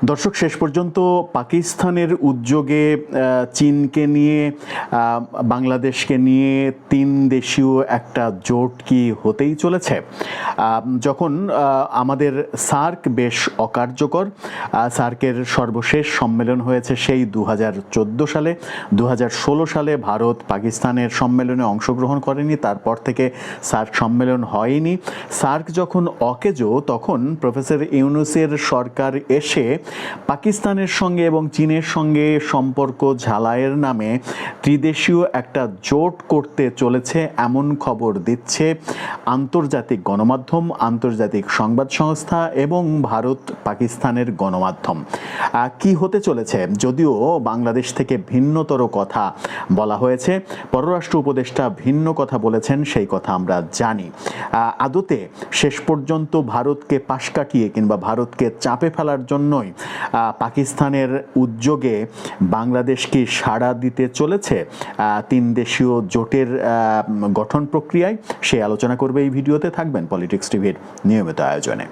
দর্শক, শেষ পর্যন্ত পাকিস্তানের উদ্যোগে চীনকে নিয়ে বাংলাদেশকে নিয়ে তিন দেশীয় একটা জোট কি হতেই চলেছে? যখন আমাদের সার্ক বেশ অকার্যকর, সার্কের সর্বশেষ সম্মেলন হয়েছে সেই 2014 সালে, 2016 সালে ভারত পাকিস্তানের সম্মেলনে অংশগ্রহণ করেনি, তারপর থেকে সার্ক সম্মেলন হয়নি। সার্ক যখন অকেজো, তখন প্রফেসর ইউনূসের সরকার এসে পাকিস্তানের সঙ্গে এবং চীনের সঙ্গে সম্পর্ক ঝালাইয়ের নামে ত্রিদেশীয় একটা জোট করতে চলেছে এমন খবর দিচ্ছে আন্তর্জাতিক গণমাধ্যম, আন্তর্জাতিক সংবাদ সংস্থা এবং ভারত পাকিস্তানের গণমাধ্যম। কি হতে চলেছে? যদিও বাংলাদেশ থেকে ভিন্নতর কথা বলা হয়েছে, পররাষ্ট্র উপদেষ্টা ভিন্ন কথা বলেছেন, সেই কথা আমরা জানি। আদতে শেষ পর্যন্ত ভারতকে পাশ কাটিয়ে কিংবা ভারতকে চাপে ফেলার জন্যই পাকিস্তানের উদ্যোগে বাংলাদেশ কি সাড়া দিতে চলেছে তিন দেশীয় জোটের গঠন প্রক্রিয়ায়? সেই আলোচনা করবে এই ভিডিওতে। থাকবেন পলিটিক্স টিভির নিয়মিত আয়োজনে।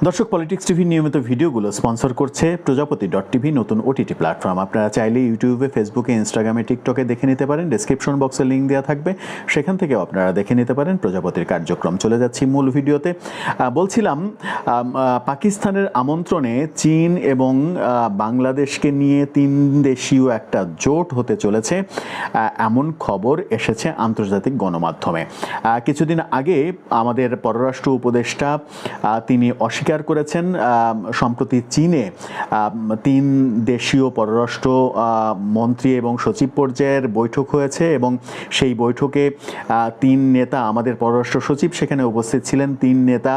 দর্শক, পলিটিক্স টিভির নিয়মিত ভিডিওগুলো স্পন্সর করছে প্রজাপতি.টিভি, নতুন ওটিটি প্ল্যাটফর্ম। আপনারা চাইলে ইউটিউবে, ফেসবুকে, ইনস্টাগ্রামে, টিকটকে দেখে নিতে পারেন। ডেসক্রিপশন বক্সে লিঙ্ক দেওয়া থাকবে, সেখান থেকেও আপনারা দেখে নিতে পারেন প্রজাপতির কার্যক্রম। চলে যাচ্ছি মূল ভিডিওতে। বলছিলাম, পাকিস্তানের আমন্ত্রণে চীন এবং বাংলাদেশকে নিয়ে তিন দেশীয় একটা জোট হতে চলেছে এমন খবর এসেছে আন্তর্জাতিক গণমাধ্যমে। কিছুদিন আগে আমাদের পররাষ্ট্র উপদেষ্টা তিনি অস্বীকার করেছেন সম্প্রতি চীনে তিন দেশীয় পররাষ্ট্র মন্ত্রী এবং সচিব পর্যায়ের বৈঠক হয়েছে এবং সেই বৈঠকে তিন নেতা, আমাদের পররাষ্ট্র সচিব সেখানে উপস্থিত ছিলেন, তিন নেতা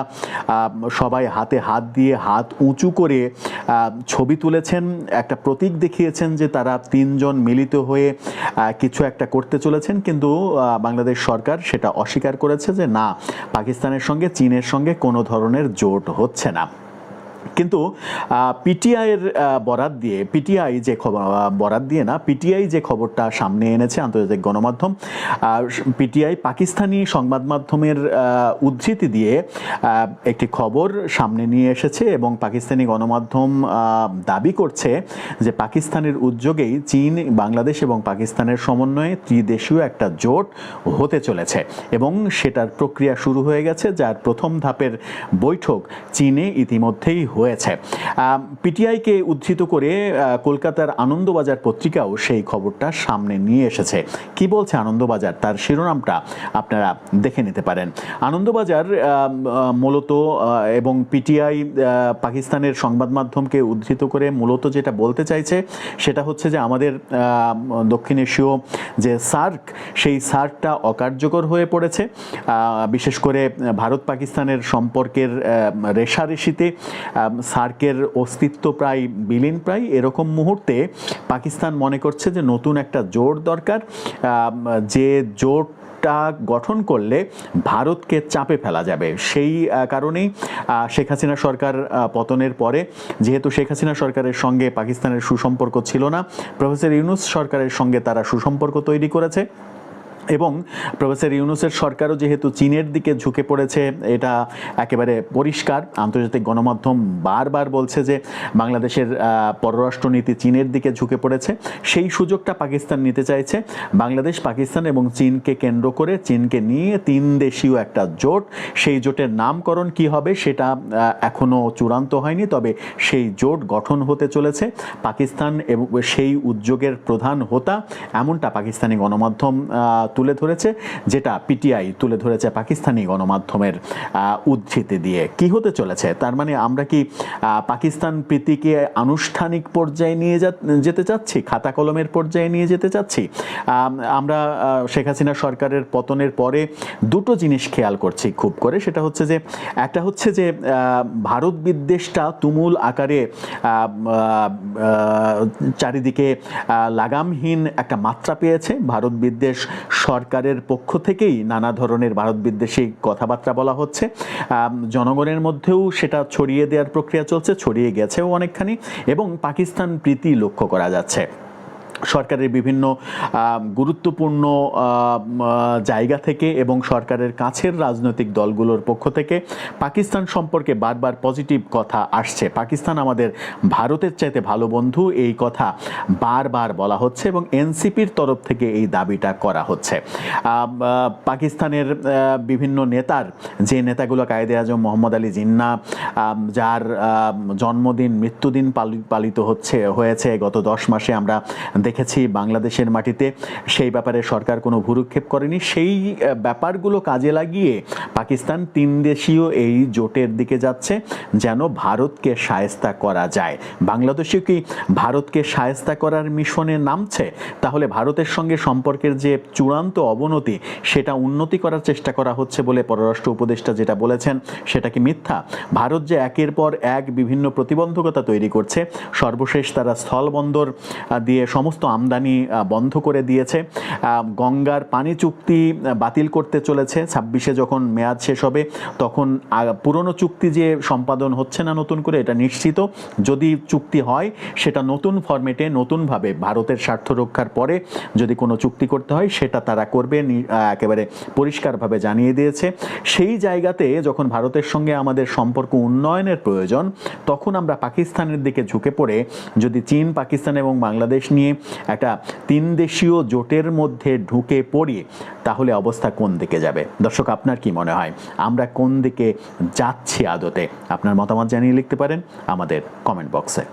সবাই হাতে হাত দিয়ে হাত উঁচু করে ছবি তুলেছেন, একটা প্রতীক দেখিয়েছেন যে তারা তিনজন মিলিত হয়ে কিছু একটা করতে চলেছেন। কিন্তু বাংলাদেশ সরকার সেটা অস্বীকার করেছে যে না, পাকিস্তানের সঙ্গে চীনের সঙ্গে কোনো ধরনের জোট হচ্ছে না। কিন্তু পিটিআইয়ের বরাত দিয়ে, পিটিআই যে পিটিআই যে খবরটা সামনে এনেছে আন্তর্জাতিক গণমাধ্যম, পিটিআই পাকিস্তানি সংবাদ মাধ্যমের উদ্ধৃতি দিয়ে একটি খবর সামনে নিয়ে এসেছে এবং পাকিস্তানি গণমাধ্যম দাবি করছে যে পাকিস্তানের উদ্যোগেই চীন, বাংলাদেশ এবং পাকিস্তানের সমন্বয়ে ত্রিদেশীয় একটা জোট হতে চলেছে এবং সেটার প্রক্রিয়া শুরু হয়ে গেছে, যার প্রথম ধাপের বৈঠক চীনে ইতিমধ্যেই হয়েছে। পিটিআইকে উদ্ধৃত করে কলকাতার আনন্দবাজার পত্রিকাও সেই খবরটা সামনে নিয়ে এসেছে। কি বলছে আনন্দবাজার, তার শিরোনামটা আপনারা দেখে নিতে পারেন। আনন্দবাজার মূলত এবং পিটিআই পাকিস্তানের সংবাদ মাধ্যমকে উদ্ধৃত করে মূলত যেটা বলতে চাইছে সেটা হচ্ছে যে আমাদের দক্ষিণ এশীয় যে সার্ক, সেই সার্কটা অকার্যকর হয়ে পড়েছে। বিশেষ করে ভারত পাকিস্তানের সম্পর্কের রেশারেশিতে সার্কের অস্তিত্ব প্রায় বিলীন, প্রায় এরকম মুহূর্তে পাকিস্তান মনে করছে যে নতুন একটা জোট দরকার, যে জোট গঠন করলে ভারতকে চাপে ফেলা যাবে। সেই কারণেই শেখ হাসিনা সরকার পতনের পরে, যেহেতু শেখ হাসিনা সরকারের সঙ্গে পাকিস্তানের সুসম্পর্ক ছিল না, প্রফেসর ইউনূস সরকারের সঙ্গে তারা সুসম্পর্ক তৈরি করেছে এবং প্রফেসর ইউনূসের সরকারও যেহেতু চীনের দিকে ঝুঁকে পড়েছে, এটা একেবারে পরিষ্কার। আন্তর্জাতিক গণমাধ্যম বারবার বলছে যে বাংলাদেশের পররাষ্ট্রনীতি চীনের দিকে ঝুঁকে পড়েছে। সেই সুযোগটা পাকিস্তান নিতে চাইছে। বাংলাদেশ, পাকিস্তান এবং চীনকে কেন্দ্র করে, চীনকে নিয়ে তিন দেশীয় একটা জোট, সেই জোটের নামকরণ কি হবে সেটা এখনও চূড়ান্ত হয়নি, তবে সেই জোট গঠন হতে চলেছে। পাকিস্তান এবং সেই উদ্যোগের প্রধান হোতা, এমনটা পাকিস্তানি গণমাধ্যম তুলে ধরেছে, যেটা পিটিআই তুলে ধরেছে পাকিস্তানি গণমাধ্যমের উদ্ধৃতি দিয়ে। কি হতে চলেছে? তার মানে আমরা কি পাকিস্তান প্রীতিকে আনুষ্ঠানিক পর্যায়ে নিয়ে যেতে চাচ্ছি, খাতা কলমের পর্যায়ে নিয়ে যেতে চাচ্ছি? আমরা শেখ হাসিনা সরকারের পতনের পরে দুটো জিনিস খেয়াল করছি খুব করে, সেটা হচ্ছে যে একটা হচ্ছে যে ভারত বিদ্বেষটা তুমুল আকারে চারিদিকে লাগামহীন একটা মাত্রা পেয়েছে। ভারত বিদ্বেষ সরকারের পক্ষ থেকেই নানা ধরনের ভারত বিদ্বেষী কথাবার্তা বলা হচ্ছে, জনগণের মধ্যেও সেটা ছড়িয়ে দেওয়ার প্রক্রিয়া চলছে, ছড়িয়ে গেছেও অনেকখানি, এবং পাকিস্তান প্রীতি লক্ষ্য করা যাচ্ছে। সরকারের বিভিন্ন গুরুত্বপূর্ণ জায়গা থেকে এবং সরকারের কাছের রাজনৈতিক দলগুলোর পক্ষ থেকে পাকিস্তান সম্পর্কে বারবার পজিটিভ কথা আসছে। পাকিস্তান আমাদের ভারতের চাইতে ভালো বন্ধু, এই কথা বারবার বলা হচ্ছে এবং এনসিপির তরফ থেকে এই দাবিটা করা হচ্ছে। পাকিস্তানের বিভিন্ন নেতার, যে নেতাগুলো কায়েদে আজম মোহাম্মদ আলী জিন্নাহ, যার জন্মদিন মৃত্যুদিন পালিত হয়েছে গত 10 মাসে আমরা দেখেছি বাংলাদেশের মাটিতে, সেই ব্যাপারে সরকার কোনো ভ্রুক্ষেপ করেনি। সেই ব্যাপারগুলো কাজে লাগিয়ে পাকিস্তান 3 দেশীয় এই জোটের দিকে যাচ্ছে যেন ভারতকে শায়েস্তা করা যায়। বাংলাদেশও কি ভারতকে শায়েস্তা করার মিশনে নামছে? তাহলে ভারতের সঙ্গে সম্পর্কের যে চূড়ান্ত অবনতি, সেটা উন্নতি করার চেষ্টা করা হচ্ছে বলে পররাষ্ট্র উপদেষ্টা যেটা বলেছেন সেটা কি মিথ্যা? ভারত যে একের পর এক বিভিন্ন প্রতিবন্ধকতা তৈরি করছে, সর্বশেষ তারা স্থলবন্দর দিয়ে সমস্ত আমদানি বন্ধ করে দিয়েছে, গঙ্গার পানি চুক্তি বাতিল করতে চলেছে, 26-এ যখন মেয়াদ শেষ হবে তখন পুরনো চুক্তি যে সম্পাদন হচ্ছে না নতুন করে, এটা নিশ্চিত। যদি চুক্তি হয় সেটা নতুন ফরম্যাটে নতুনভাবে ভারতের স্বার্থ রক্ষার পরে যদি কোনো চুক্তি করতে হয় সেটা তারা করবে, একেবারে পরিষ্কারভাবে জানিয়ে দিয়েছে। সেই জায়গাতে যখন ভারতের সঙ্গে আমাদের সম্পর্ক উন্নয়নের প্রয়োজন, তখন আমরা পাকিস্তানের দিকে ঝুঁকে পড়ে যদি চীন, পাকিস্তান এবং বাংলাদেশ নিয়ে একটা 3 দেশীয় জোটের মধ্যে ঢুকে পড়ি, তাহলে অবস্থা কোন দিকে যাবে? দর্শক, আপনার কি মনে হয় আমরা কোন দিকে যাচ্ছি আদতে? আপনার মতামত জানিয়ে লিখতে পারেন আমাদের কমেন্ট বক্সে।